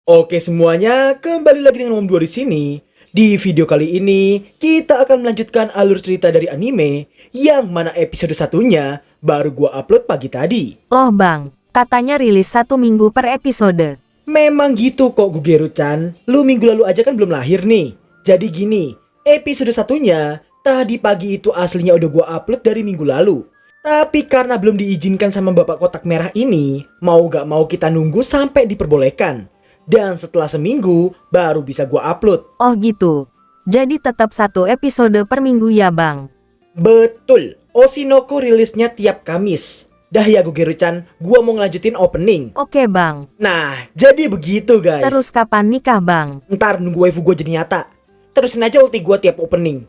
Oke semuanya, kembali lagi dengan Om Dua di sini. Di video kali ini, kita akan melanjutkan alur cerita dari anime yang mana episode satunya baru gua upload pagi tadi. Loh bang, katanya rilis 1 minggu per episode. Memang gitu kok Gugeru-chan, lu minggu lalu aja kan belum lahir nih. Jadi gini, episode satunya tadi pagi itu aslinya udah gua upload dari minggu lalu. Tapi karena belum diizinkan sama bapak kotak merah ini, mau gak mau kita nunggu sampai diperbolehkan. Dan setelah seminggu, baru bisa gua upload. Oh gitu. Jadi tetap 1 episode per minggu ya bang? Betul, Oshinoko rilisnya tiap Kamis. Dah ya Gugeru-chan, gua mau ngelanjutin opening. Oke bang. Nah, jadi begitu guys. Terus kapan nikah bang? Ntar nunggu waifu gua jadi nyata. Terusin aja ulti gua tiap opening.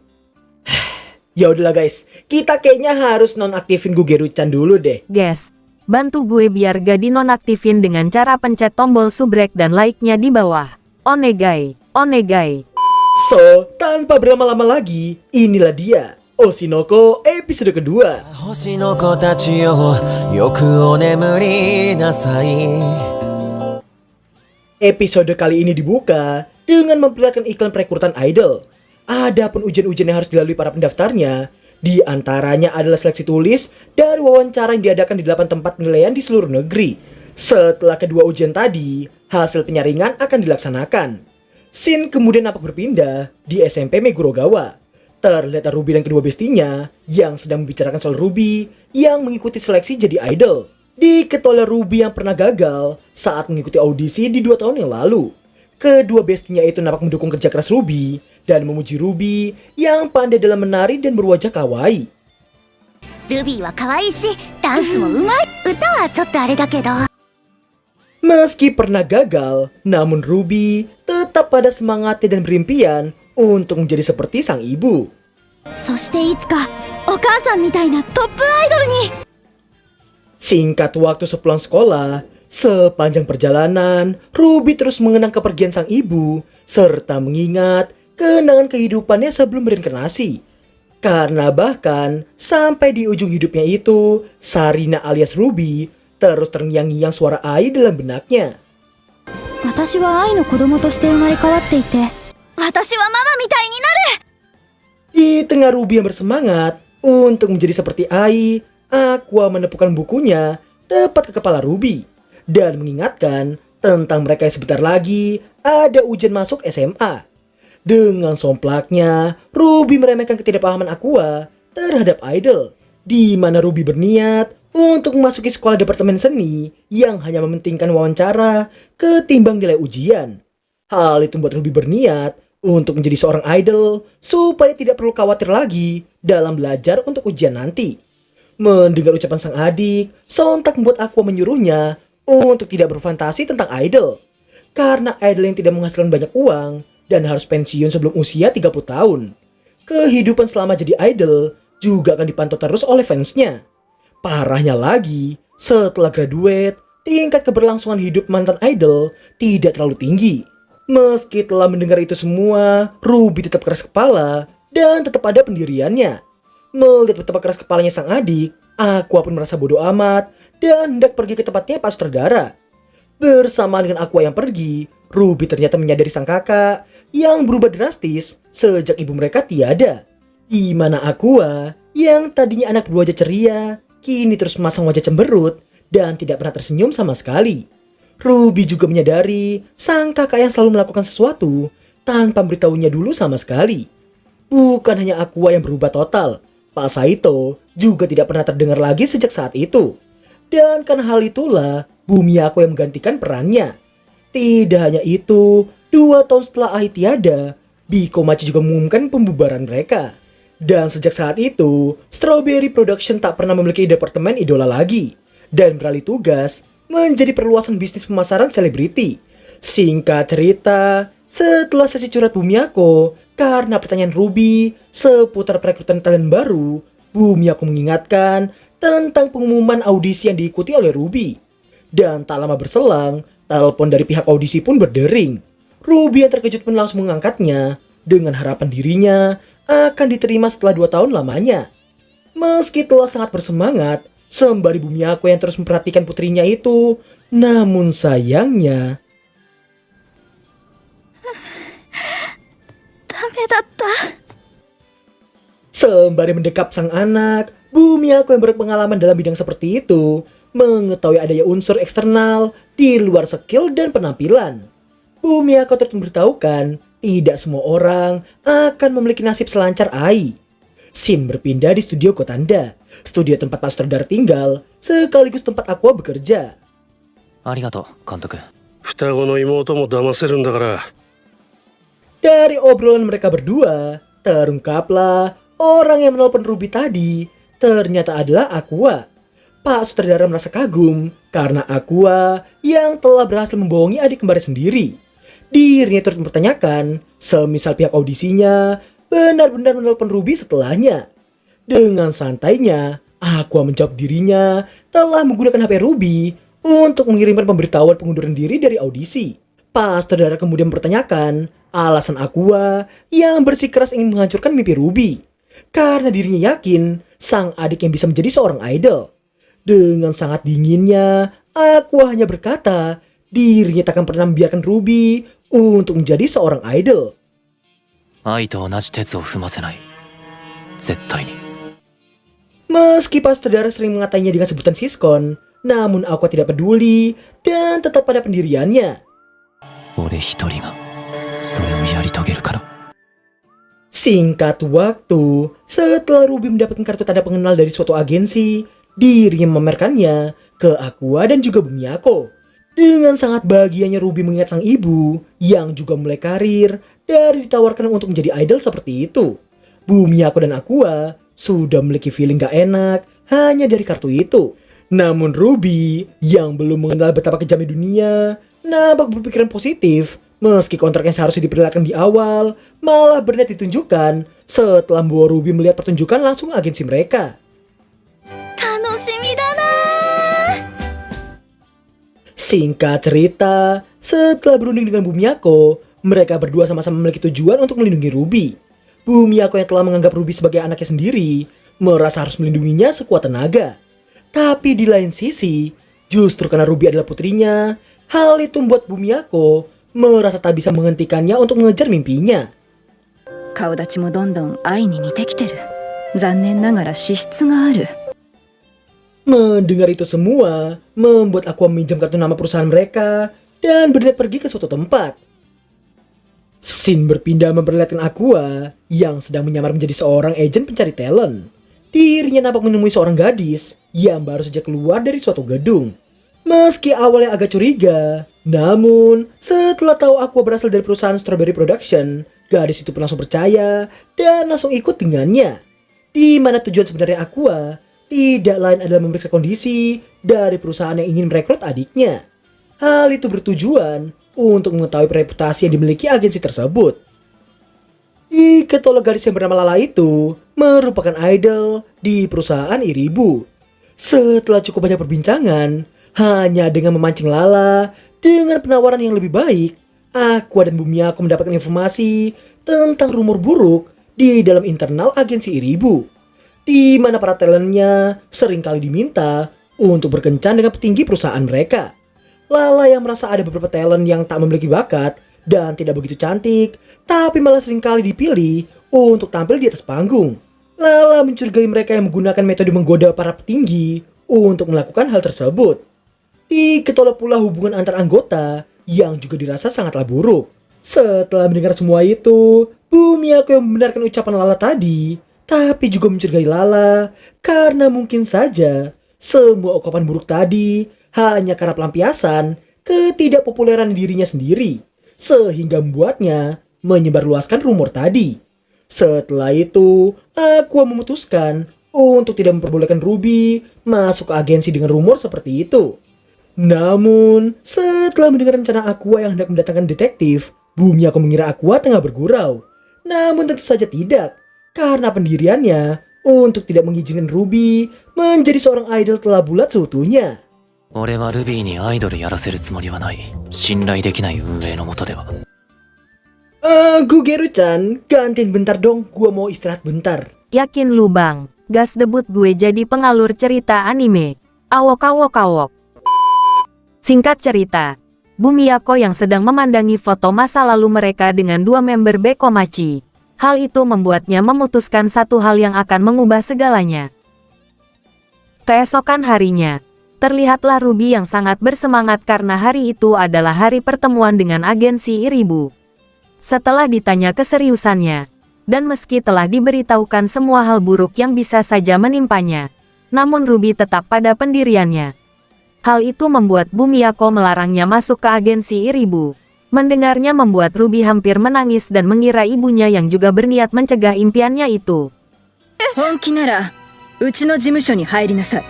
Ya udahlah guys, kita kayaknya harus nonaktifin Gugeru-chan dulu deh. Guys, bantu gue biar gak dinonaktifin dengan cara pencet tombol subrek dan like-nya di bawah. Onegai, onegai. So, tanpa berlama-lama lagi, inilah dia Oshinoko episode kedua. 星の子たちよ、よくお眠りなさい。 Episode kali ini dibuka dengan memperlihatkan iklan perekrutan idol. Adapun ujian-ujian yang harus dilalui para pendaftarnya, di antaranya adalah seleksi tulis dan wawancara yang diadakan di 8 tempat penilaian di seluruh negeri. Setelah kedua ujian tadi, hasil penyaringan akan dilaksanakan. Scene kemudian nampak berpindah di SMP Megurogawa. Terlihat Ruby dan kedua bestinya yang sedang membicarakan soal Ruby yang mengikuti seleksi jadi idol. Diketuai oleh Ruby yang pernah gagal saat mengikuti audisi di 2 tahun yang lalu. Kedua bestinya itu nampak mendukung kerja keras Ruby dan memuji Ruby yang pandai dalam menari dan berwajah kawaii. ルビーは可愛いし、ダンスもうまい。歌はちょっとあれだけど。 Meski pernah gagal, namun Ruby tetap pada semangatnya dan berimpian untuk menjadi seperti sang ibu. そしていつかお母さんみたいなトップアイドルに。 Singkat waktu sepulang sekolah, sepanjang perjalanan, Ruby terus mengenang kepergian sang ibu serta mengingat kenangan kehidupannya sebelum berinkarnasi. Karena bahkan sampai di ujung hidupnya itu, Sarina alias Ruby terus terngiang-ngiang suara Ai dalam benaknya. 私は愛の子供として生まれ変わっていて、私はママみたいになる。 Di tengah Ruby yang bersemangat untuk menjadi seperti Ai, Aqua menepukkan bukunya tepat ke kepala Ruby dan mengingatkan tentang mereka yang sebentar lagi ada ujian masuk SMA. Dengan somplaknya, Ruby meremehkan ketidakpahaman Aqua terhadap idol, di mana Ruby berniat untuk memasuki sekolah departemen seni yang hanya mementingkan wawancara ketimbang nilai ujian. Hal itu membuat Ruby berniat untuk menjadi seorang idol supaya tidak perlu khawatir lagi dalam belajar untuk ujian nanti. Mendengar ucapan sang adik, sontak membuat Aqua menyuruhnya untuk tidak berfantasi tentang idol. Karena idol yang tidak menghasilkan banyak uang dan harus pensiun sebelum usia 30 tahun. Kehidupan selama jadi idol juga akan dipantau terus oleh fansnya. Parahnya lagi, setelah graduate, tingkat keberlangsungan hidup mantan idol tidak terlalu tinggi. Meski telah mendengar itu semua, Ruby tetap keras kepala dan tetap ada pendiriannya. Melihat betapa keras kepalanya sang adik, Aqua pun merasa bodoh amat dan hendak pergi ke tempatnya Pak Sutradara. Bersamaan dengan Aqua yang pergi, Ruby ternyata menyadari sang kakak yang berubah drastis sejak ibu mereka tiada. Di mana Aqua yang tadinya anak berwajah ceria, kini terus memasang wajah cemberut dan tidak pernah tersenyum sama sekali. Ruby juga menyadari sang kakak yang selalu melakukan sesuatu tanpa memberitahunya dulu sama sekali. Bukan hanya Aqua yang berubah total, Pak Saito juga tidak pernah terdengar lagi sejak saat itu. Dan karena hal itulah, Bumiyako yang menggantikan perannya. Tidak hanya itu, 2 tahun setelah Ai tiada, Bikomachi juga mengumumkan pembubaran mereka. Dan sejak saat itu, Strawberry Production tak pernah memiliki departemen idola lagi. Dan beralih tugas menjadi perluasan bisnis pemasaran selebriti. Singkat cerita, setelah sesi curhat Bumiyako, karena pertanyaan Ruby seputar perekrutan talent baru, Bumiyako mengingatkan tentang pengumuman audisi yang diikuti oleh Ruby. Dan tak lama berselang, telepon dari pihak audisi pun berdering. Ruby yang terkejut pun langsung mengangkatnya dengan harapan dirinya akan diterima setelah 2 tahun lamanya. Meski telah sangat bersemangat, sembari Bumiyako yang terus memperhatikan putrinya itu, namun sayangnya メだった。 Sembari mendekap sang anak, Bumiyako yang berpengalaman dalam bidang seperti itu mengetahui adanya unsur eksternal di luar skill dan penampilan. Bumiyako terus memberitahukan tidak semua orang akan memiliki nasib selancar Ai. Shin berpindah di studio Kotanda, studio tempat Pak Sutradara tinggal, sekaligus tempat Aqua bekerja. ありがとう、監督。双子の妹も騙せるんだから。 Dari obrolan mereka berdua, terungkaplah orang yang menelpon Ruby tadi ternyata adalah Aqua. Pak Sutradara merasa kagum karena Aqua yang telah berhasil membohongi adik kembarnya sendiri. Dirinya terus mempertanyakan semisal pihak audisinya benar-benar menelpon Ruby setelahnya. Dengan santainya, Aqua menjawab dirinya telah menggunakan HP Ruby untuk mengirimkan pemberitahuan pengunduran diri dari audisi. Pak Sutradara kemudian mempertanyakan alasan Aqua yang bersikeras ingin menghancurkan mimpi Ruby. Karena dirinya yakin sang adik yang bisa menjadi seorang idol. Dengan sangat dinginnya, Aqua hanya berkata dirinya tak akan pernah membiarkan Ruby untuk menjadi seorang idol. 愛と同じ鉄を踏ませない。絶対に。 Meski Pak Sutradara sering mengatainya dengan sebutan siskon, namun Aqua tidak peduli dan tetap pada pendiriannya. 俺一人がそれをやり遂げるから。 Singkat waktu, setelah Ruby mendapatkan kartu tanda pengenal dari suatu agensi, dirinya memamerkannya ke Aqua dan juga Bumiyako. Dengan sangat bahagianya Ruby mengingat sang ibu yang juga mulai karir dari ditawarkan untuk menjadi idol seperti itu. Bumiyako dan Aqua sudah memiliki feeling gak enak hanya dari kartu itu. Namun Ruby yang belum mengenal betapa kejamnya dunia nampak berpikiran positif meski kontrak yang seharusnya diperlihatkan di awal malah berniat ditunjukkan setelah membawa Ruby melihat pertunjukan langsung agensi mereka. 楽しみだな。 Singkat cerita, setelah berunding dengan Bumiyako, mereka berdua sama-sama memiliki tujuan untuk melindungi Ruby. Bumiyako yang telah menganggap Ruby sebagai anaknya sendiri, merasa harus melindunginya sekuat tenaga. Tapi di lain sisi, justru karena Ruby adalah putrinya, hal itu membuat Bumiyako merasa tak bisa menghentikannya untuk mengejar mimpinya. 顔立ちもどんどん愛に似てきてる。残念ながら資質がある。 Mendengar itu semua, membuat Aqua meminjam kartu nama perusahaan mereka dan berniat pergi ke suatu tempat. Shin berpindah memperlihatkan Aqua yang sedang menyamar menjadi seorang agen pencari talent. Dirinya nampak menemui seorang gadis yang baru saja keluar dari suatu gedung. Meski awalnya agak curiga, namun setelah tahu Aqua berasal dari perusahaan Strawberry Production, gadis itu pun langsung percaya dan langsung ikut dengannya. Di mana tujuan sebenarnya Aqua tidak lain adalah memeriksa kondisi dari perusahaan yang ingin merekrut adiknya. Hal itu bertujuan untuk mengetahui reputasi yang dimiliki agensi tersebut. Ketolong gadis yang bernama Lala itu merupakan idol di perusahaan Iribu. Setelah cukup banyak perbincangan, hanya dengan memancing Lala dengan penawaran yang lebih baik, Aqua dan Bumiyako mendapatkan informasi tentang rumor buruk di dalam internal agensi Iribu, di mana para talentnya seringkali diminta untuk berkencan dengan petinggi perusahaan mereka. Lala yang merasa ada beberapa talent yang tak memiliki bakat dan tidak begitu cantik, tapi malah seringkali dipilih untuk tampil di atas panggung. Lala mencurigai mereka yang menggunakan metode menggoda para petinggi untuk melakukan hal tersebut. Diketahui pula hubungan antar anggota yang juga dirasa sangatlah buruk. Setelah mendengar semua itu, Bumiyako yang membenarkan ucapan Lala tadi, tapi juga mencurigai Lala karena mungkin saja semua ungkapan buruk tadi hanya karena pelampiasan ketidakpopuleran dirinya sendiri, sehingga membuatnya menyebarluaskan rumor tadi. Setelah itu, Aqua memutuskan untuk tidak memperbolehkan Ruby masuk ke agensi dengan rumor seperti itu. Namun, setelah mendengar rencana Aqua yang hendak mendatangkan detektif, Bumiyako mengira Aqua tengah bergurau. Namun tentu saja tidak, karena pendiriannya untuk tidak mengizinkan Ruby menjadi seorang idol telah bulat seutuhnya. 俺はルビーにアイドルやらせるつもりはない。信頼できない運営の下では。Gugeru-chan, gantiin bentar dong, gua mau istirahat bentar. Yakin lu bang, gas debut gue jadi pengalur cerita anime. Awok. Singkat cerita, Bumiyako yang sedang memandangi foto masa lalu mereka dengan dua member Bekomachi, Hal itu membuatnya memutuskan satu hal yang akan mengubah segalanya. Keesokan harinya, terlihatlah Ruby yang sangat bersemangat karena hari itu adalah hari pertemuan dengan agensi Iribu. Setelah ditanya keseriusannya, dan meski telah diberitahukan semua hal buruk yang bisa saja menimpanya, namun Ruby tetap pada pendiriannya. Hal itu membuat Bumiyako melarangnya masuk ke agensi Iribu. Mendengarnya membuat Ruby hampir menangis dan mengira ibunya yang juga berniat mencegah impiannya itu. 本気ならうちの事務所に入りなさい。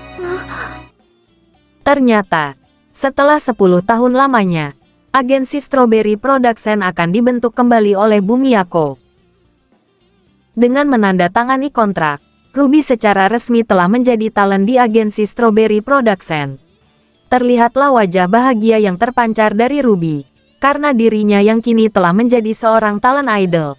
Ternyata, setelah 10 tahun lamanya, agensi Strawberry Production akan dibentuk kembali oleh Bumiyako. Dengan menandatangani kontrak, Ruby secara resmi telah menjadi talent di agensi Strawberry Production. Terlihatlah wajah bahagia yang terpancar dari Ruby, karena dirinya yang kini telah menjadi seorang talent idol.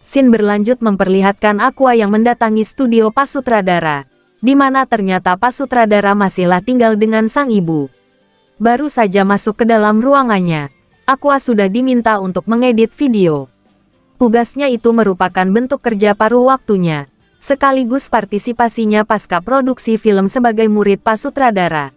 Scene berlanjut memperlihatkan Aqua yang mendatangi studio Pak Sutradara, di mana ternyata Pak Sutradara masihlah tinggal dengan sang ibu. Baru saja masuk ke dalam ruangannya, Aqua sudah diminta untuk mengedit video. Tugasnya itu merupakan bentuk kerja paruh waktunya, sekaligus partisipasinya pasca produksi film sebagai murid Pak Sutradara.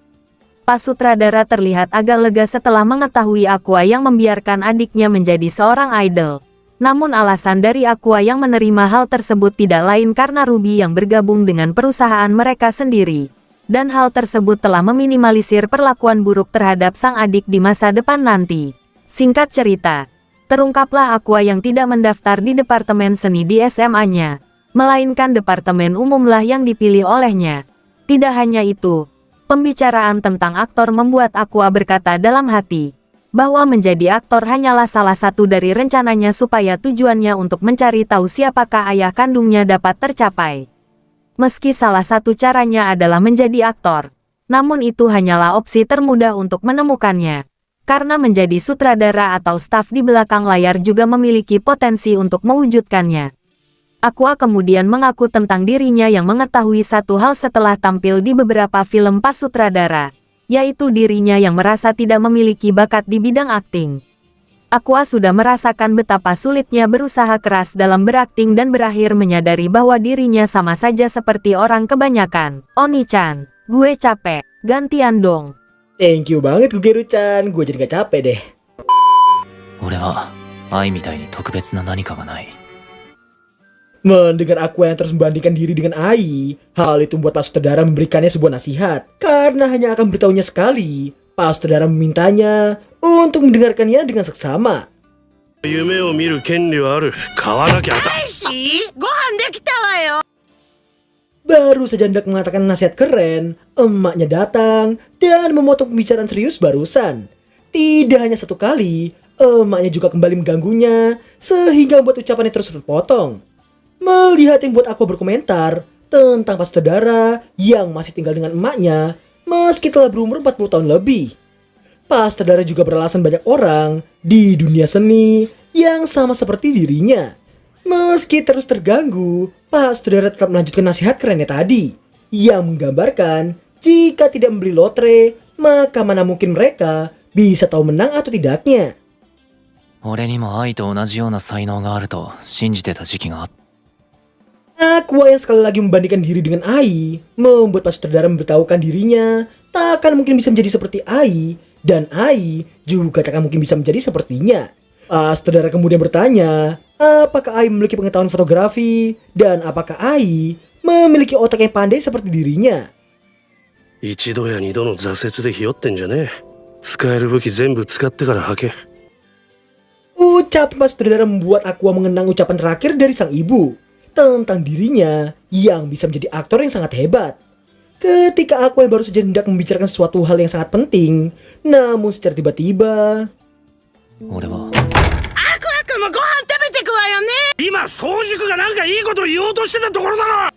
Pak Sutradara terlihat agak lega setelah mengetahui Aqua yang membiarkan adiknya menjadi seorang idol. Namun alasan dari Aqua yang menerima hal tersebut tidak lain karena Ruby yang bergabung dengan perusahaan mereka sendiri. Dan hal tersebut telah meminimalisir perlakuan buruk terhadap sang adik di masa depan nanti. Singkat cerita, terungkaplah Aqua yang tidak mendaftar di departemen seni di SMA-nya, melainkan departemen umumlah yang dipilih olehnya. Tidak hanya itu, pembicaraan tentang aktor membuat Aqua berkata dalam hati, bahwa menjadi aktor hanyalah salah satu dari rencananya supaya tujuannya untuk mencari tahu siapakah ayah kandungnya dapat tercapai. Meski salah satu caranya adalah menjadi aktor, namun itu hanyalah opsi termudah untuk menemukannya. Karena menjadi sutradara atau staf di belakang layar juga memiliki potensi untuk mewujudkannya. Aqua kemudian mengaku tentang dirinya yang mengetahui satu hal setelah tampil di beberapa film Pak Sutradara, yaitu dirinya yang merasa tidak memiliki bakat di bidang akting. Aqua sudah merasakan betapa sulitnya berusaha keras dalam berakting dan berakhir menyadari bahwa dirinya sama saja seperti orang kebanyakan. Oni-chan, gue capek, gantian dong. Thank you banget Gugeru-chan, gue jadi gak capek deh. 俺は愛みたいに特別な何かがない。 Mendengar Aqua yang terus membandingkan diri dengan Ai, hal itu membuat Pak Sutradara memberikannya sebuah nasihat. Karena hanya akan beritahunya sekali, Pak Sutradara memintanya untuk mendengarkannya dengan seksama. 夢を見る権利はある。買わなきゃあかん。 Baru saja hendak mengatakan nasihat keren, emaknya datang dan memotong pembicaraan serius barusan. Tidak hanya satu kali, emaknya juga kembali mengganggunya, sehingga membuat ucapannya terus terpotong. Melihat yang buat aku berkomentar tentang Pak Sutradara yang masih tinggal dengan emaknya meski telah berumur 40 tahun lebih. Pak Sutradara juga beralasan banyak orang di dunia seni yang sama seperti dirinya. Meski terus terganggu, Pak Sutradara tetap melanjutkan nasihat kerennya tadi yang menggambarkan jika tidak membeli lotre, maka mana mungkin mereka bisa tahu menang atau tidaknya. 俺にも愛と同じような才能があると信じてた時期があった。 Aqua yang sekali lagi membandingkan diri dengan Ai membuat Pak Sutradara memberitahukan dirinya takkan mungkin bisa menjadi seperti Ai, dan Ai juga takkan mungkin bisa menjadi sepertinya. Pak Sutradara kemudian bertanya, apakah Ai memiliki pengetahuan fotografi dan apakah Ai memiliki otak yang pandai seperti dirinya. 一度や二度の挫折でひよってんじゃねえ。使える武器全部使ってから吐け。 Ucapan Pak Sutradara membuat Aqua mengenang ucapan terakhir dari sang ibu tentang dirinya yang bisa menjadi aktor yang sangat hebat. Ketika Aqua yang baru saja hendak membicarakan sesuatu hal yang sangat penting, namun secara tiba-tiba 俺は 今早熟がなんかいいこと言おうとしてたところだろ。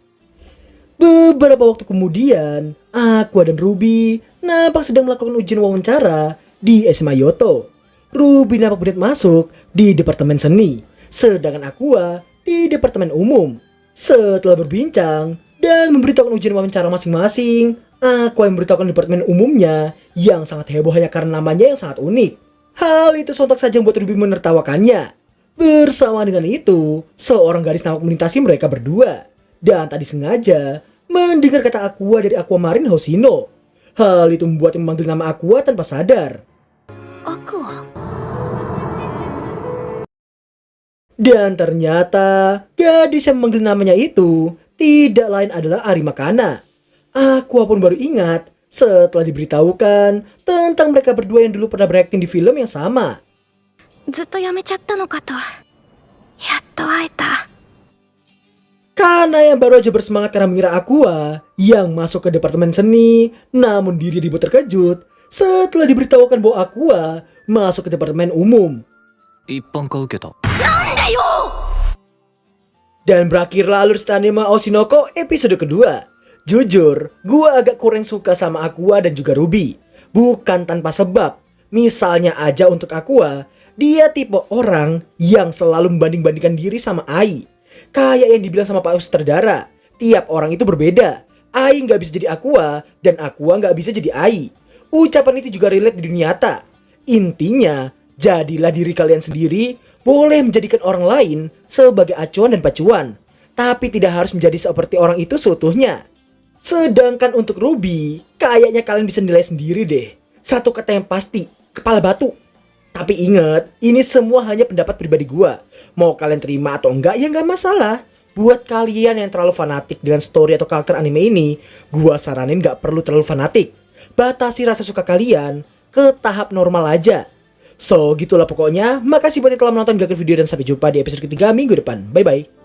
beberapa waktu kemudian, Aqua dan Ruby nampak sedang melakukan ujian wawancara di SMA Yoto. Ruby nampak berniat masuk di departemen seni, sedangkan Aqua di departemen umum. Setelah berbincang dan memberitahukan ujian wawancara masing-masing, Aqua yang memberitahukan departemen umumnya yang sangat heboh hanya karena namanya yang sangat unik. Hal itu sontak saja membuat Ruby menertawakannya. Bersama dengan itu, seorang gadis nampak melintasi mereka berdua. Dan tadi sengaja mendengar kata Aqua dari Aquamarine Hoshino. Hal itu membuatnya memanggil nama Aqua tanpa sadar. akuは Dan ternyata gadis yang memanggil namanya itu tidak lain adalah Arimakana. Aqua pun baru ingat setelah diberitahukan tentang mereka berdua yang dulu pernah berakting di film yang sama. ずっとやめちゃったのかと。やっと会えた。 Kana yang baru aja bersemangat karena mengira Aqua yang masuk ke departemen seni, namun diri dibuat terkejut setelah diberitahukan bahwa Aqua masuk ke departemen umum. 一般化受けた。 Dan berakhirlah alur cerita anime Oshinoko episode kedua. Jujur, gua agak kurang suka sama Aqua dan juga Ruby. Bukan tanpa sebab. Misalnya aja untuk Aqua, dia tipe orang yang selalu membanding-bandingkan diri sama Ai. Kayak yang dibilang sama Pak Sutradara, tiap orang itu berbeda. Ai nggak bisa jadi Aqua, dan Aqua nggak bisa jadi Ai. Ucapan itu juga relate di dunia nyata. Intinya, jadilah diri kalian sendiri, boleh menjadikan orang lain sebagai acuan dan pacuan. Tapi tidak harus menjadi seperti orang itu seutuhnya. Sedangkan untuk Ruby, kayaknya kalian bisa nilai sendiri deh. Satu kata yang pasti, kepala batu. Tapi ingat, ini semua hanya pendapat pribadi gua. Mau kalian terima atau enggak, ya nggak masalah. Buat kalian yang terlalu fanatik dengan story atau karakter anime ini, gua saranin nggak perlu terlalu fanatik. Batasi rasa suka kalian ke tahap normal aja. So, gitulah pokoknya. Makasih buat yang telah menonton gagal video dan sampai jumpa di episode ketiga minggu depan. Bye-bye.